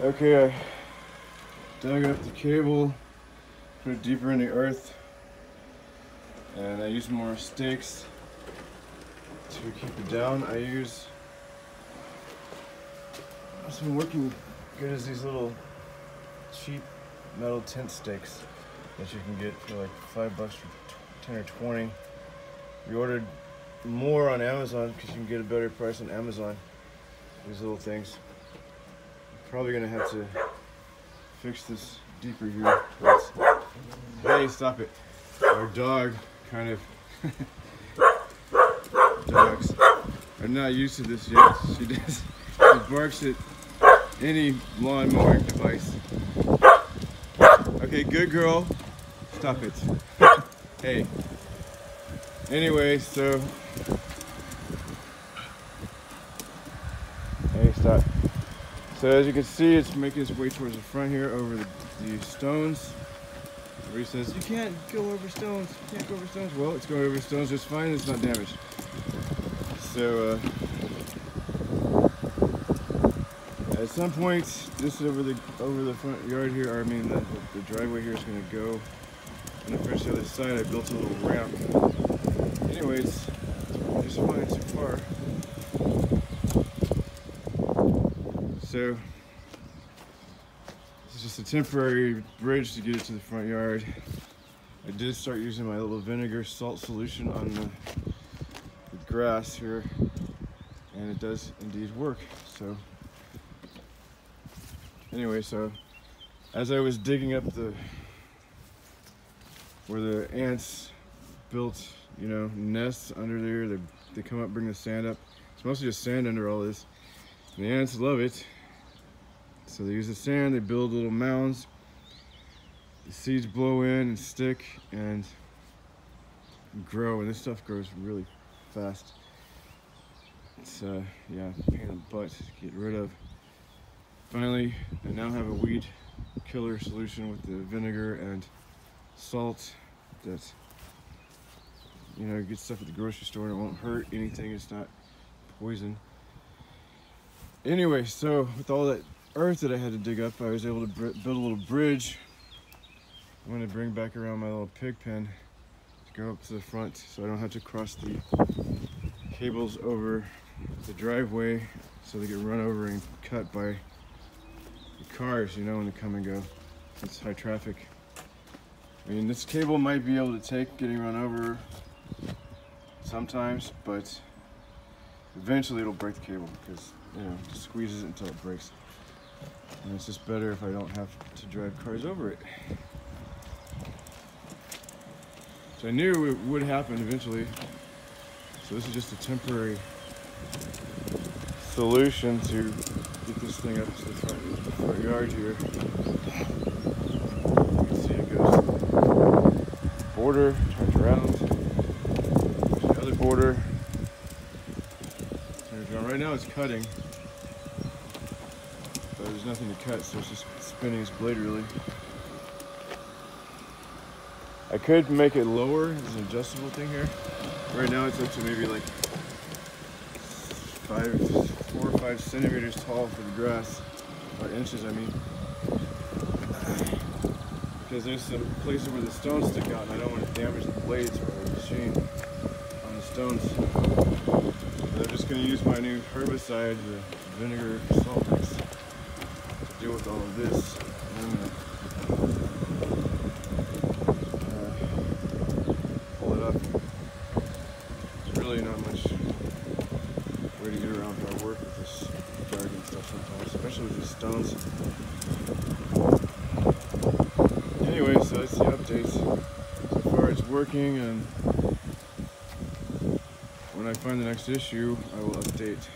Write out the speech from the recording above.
Okay, I dug up the cable, put it deeper in the earth, and I used more stakes to keep it down. I use what's been working good is these little cheap metal tent stakes that you can get for like $5 for 10 or 20. We ordered more on Amazon because you can get a better price on Amazon. These little things. Probably gonna have to fix this deeper here. Hey, stop it. Our dog kind of dogs are not used to this yet. She barks at any lawn mowing device. Okay, good girl. Stop it. Hey. Anyway, so hey, stop. So as you can see, it's making its way towards the front here over the stones. Everybody says, you can't go over stones, you can't go over stones. Well, it's going over stones just fine, it's not damaged. So, at some point, this over the front yard here, or I mean the driveway here is going to go. When I finished the other side, I built a little ramp. Anyways, it's fine so far. So, this is just a temporary bridge to get it to the front yard. I did start using my little vinegar salt solution on the grass here, and it does indeed work. So, anyway, so as I was digging up where the ants built, you know, nests under there, they come up, bring the sand up. It's mostly just sand under all this. And the ants love it. So they use the sand, they build little mounds. The seeds blow in and stick and grow, and this stuff grows really fast. It's yeah, pain in the butt to get rid of. Finally, I now have a weed killer solution with the vinegar and salt that, you know, you get stuff at the grocery store and it won't hurt anything, it's not poison. Anyway, so with all that earth that I had to dig up, I was able to build a little bridge. I'm going to bring back around my little pig pen to go up to the front so I don't have to cross the cables over the driveway so they get run over and cut by the cars, you know, when they come and go. It's high traffic. I mean, this cable might be able to take getting run over sometimes, but eventually it'll break the cable because, you know, it just squeezes it until it breaks. And it's just better if I don't have to drive cars over it. So I knew it would happen eventually. So this is just a temporary solution to get this thing up to the front yard here. You can see it goes to the border, turns around, there's the other border, turns around. Right now it's cutting. But there's nothing to cut, so it's just spinning its blade really. I could make it lower, there's an adjustable thing here. Right now it's up to maybe like 4 or 5 centimeters tall for the grass, or inches I mean. Because there's some places where the stones stick out and I don't want to damage the blades or the machine on the stones. So I'm just going to use my new herbicide, the vinegar salt mix, deal with all of this. And I'm gonna pull it up. There's really not much way to get around how I work with this jargon stuff sometimes, especially with these stones. Anyway, so that's the updates. So far it's working, and when I find the next issue, I will update.